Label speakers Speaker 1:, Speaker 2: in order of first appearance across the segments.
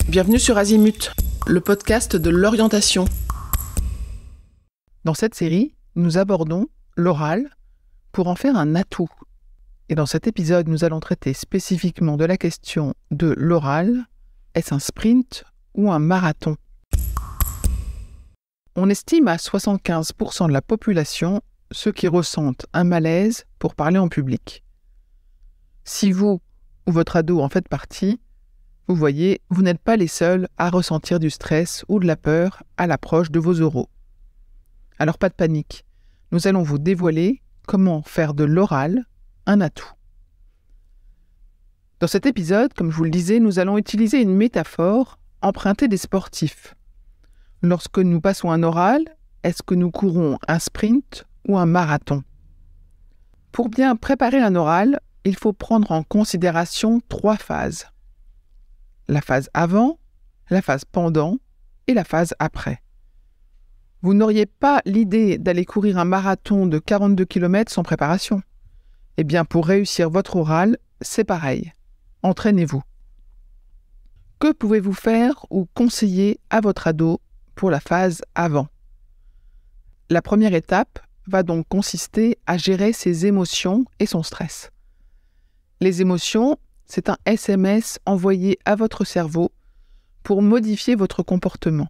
Speaker 1: Bienvenue sur Azimut, le podcast de l'orientation. Dans cette série, nous abordons l'oral pour en faire un atout. Et dans cet épisode, nous allons traiter spécifiquement de la question de l'oral. Est-ce un sprint ou un marathon ? On estime à 75% de la population ceux qui ressentent un malaise pour parler en public. Si vous ou votre ado en faites partie, vous voyez, vous n'êtes pas les seuls à ressentir du stress ou de la peur à l'approche de vos oraux. Alors pas de panique, nous allons vous dévoiler comment faire de l'oral un atout. Dans cet épisode, comme je vous le disais, nous allons utiliser une métaphore empruntée des sportifs. Lorsque nous passons un oral, est-ce que nous courons un sprint ou un marathon ? Pour bien préparer un oral, il faut prendre en considération 3 phases. La phase avant, la phase pendant et la phase après. Vous n'auriez pas l'idée d'aller courir un marathon de 42 km sans préparation. Eh bien, pour réussir votre oral, c'est pareil. Entraînez-vous. Que pouvez-vous faire ou conseiller à votre ado pour la phase avant ? La première étape va donc consister à gérer ses émotions et son stress. Les émotions, c'est un SMS envoyé à votre cerveau pour modifier votre comportement.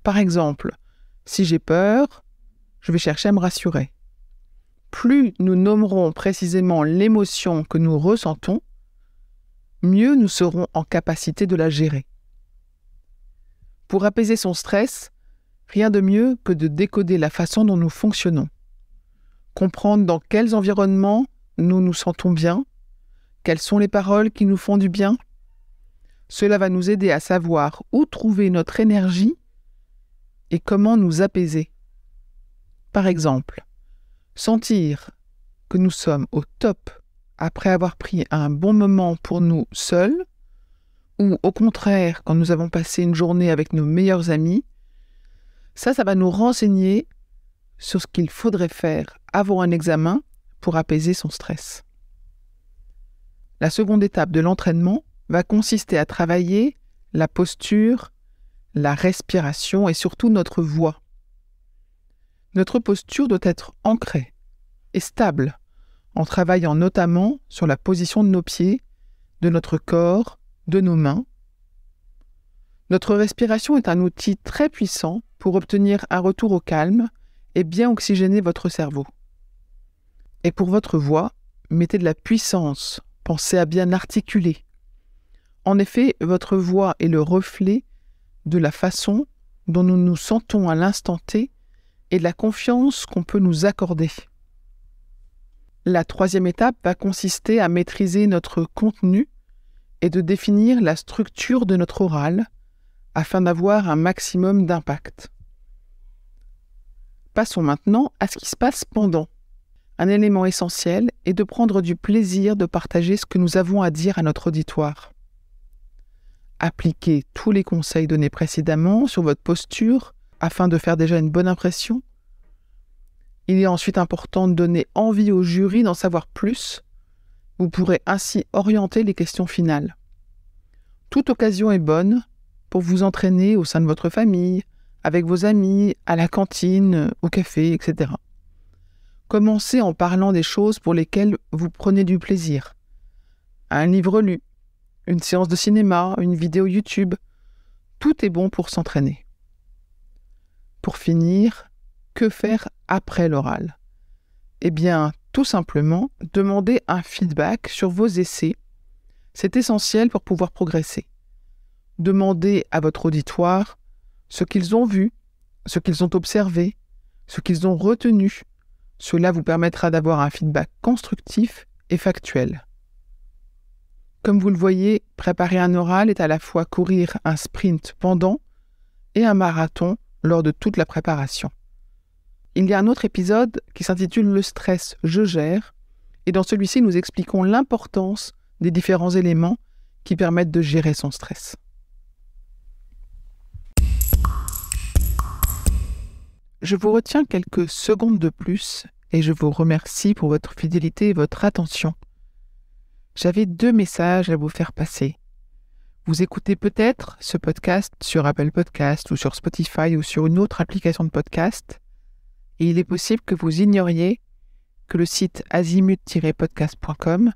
Speaker 1: Par exemple, si j'ai peur, je vais chercher à me rassurer. Plus nous nommerons précisément l'émotion que nous ressentons, mieux nous serons en capacité de la gérer. Pour apaiser son stress, rien de mieux que de décoder la façon dont nous fonctionnons. Comprendre dans quels environnements nous nous sentons bien, quelles sont les paroles qui nous font du bien. Cela va nous aider à savoir où trouver notre énergie et comment nous apaiser. Par exemple, sentir que nous sommes au top après avoir pris un bon moment pour nous seuls, ou au contraire, quand nous avons passé une journée avec nos meilleurs amis, ça va nous renseigner sur ce qu'il faudrait faire avant un examen pour apaiser son stress. La seconde étape de l'entraînement va consister à travailler la posture, la respiration et surtout notre voix. Notre posture doit être ancrée et stable, en travaillant notamment sur la position de nos pieds, de notre corps, de nos mains. Notre respiration est un outil très puissant pour obtenir un retour au calme et bien oxygéner votre cerveau. Et pour votre voix, mettez de la puissance. Pensez à bien articuler. En effet, votre voix est le reflet de la façon dont nous nous sentons à l'instant T et de la confiance qu'on peut nous accorder. La troisième étape va consister à maîtriser notre contenu et de définir la structure de notre oral afin d'avoir un maximum d'impact. Passons maintenant à ce qui se passe pendant. Un élément essentiel est de prendre du plaisir de partager ce que nous avons à dire à notre auditoire. Appliquez tous les conseils donnés précédemment sur votre posture afin de faire déjà une bonne impression. Il est ensuite important de donner envie au jury d'en savoir plus. Vous pourrez ainsi orienter les questions finales. Toute occasion est bonne pour vous entraîner au sein de votre famille, avec vos amis, à la cantine, au café, etc. Commencez en parlant des choses pour lesquelles vous prenez du plaisir. Un livre lu, une séance de cinéma, une vidéo YouTube, tout est bon pour s'entraîner. Pour finir, que faire après l'oral ? Eh bien, tout simplement, demandez un feedback sur vos essais. C'est essentiel pour pouvoir progresser. Demandez à votre auditoire ce qu'ils ont vu, ce qu'ils ont observé, ce qu'ils ont retenu. Cela vous permettra d'avoir un feedback constructif et factuel. Comme vous le voyez, préparer un oral est à la fois courir un sprint pendant et un marathon lors de toute la préparation. Il y a un autre épisode qui s'intitule « Le stress, je gère » et dans celui-ci, nous expliquons l'importance des différents éléments qui permettent de gérer son stress. Je vous retiens quelques secondes de plus et je vous remercie pour votre fidélité et votre attention. J'avais 2 messages à vous faire passer. Vous écoutez peut-être ce podcast sur Apple Podcast ou sur Spotify ou sur une autre application de podcast. Et il est possible que vous ignoriez que le site azimut-podcast.com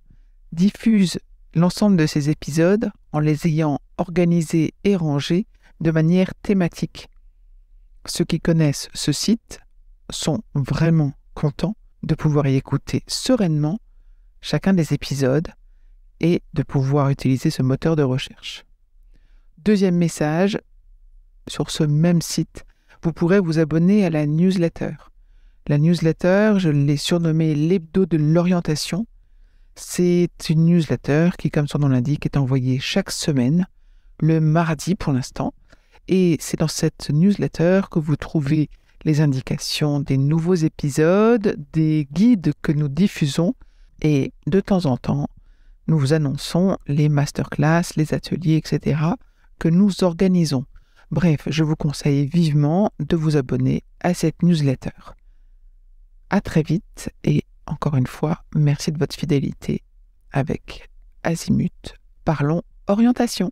Speaker 1: diffuse l'ensemble de ces épisodes en les ayant organisés et rangés de manière thématique. Ceux qui connaissent ce site sont vraiment contents de pouvoir y écouter sereinement chacun des épisodes et de pouvoir utiliser ce moteur de recherche. Deuxième message, sur ce même site, vous pourrez vous abonner à la newsletter. La newsletter, je l'ai surnommée l'hebdo de l'orientation. C'est une newsletter qui, comme son nom l'indique, est envoyée chaque semaine, le mardi pour l'instant. Et c'est dans cette newsletter que vous trouvez les indications des nouveaux épisodes, des guides que nous diffusons et de temps en temps, nous vous annonçons les masterclass, les ateliers, etc. que nous organisons. Bref, je vous conseille vivement de vous abonner à cette newsletter. À très vite et encore une fois, merci de votre fidélité avec Azimut. Parlons orientation.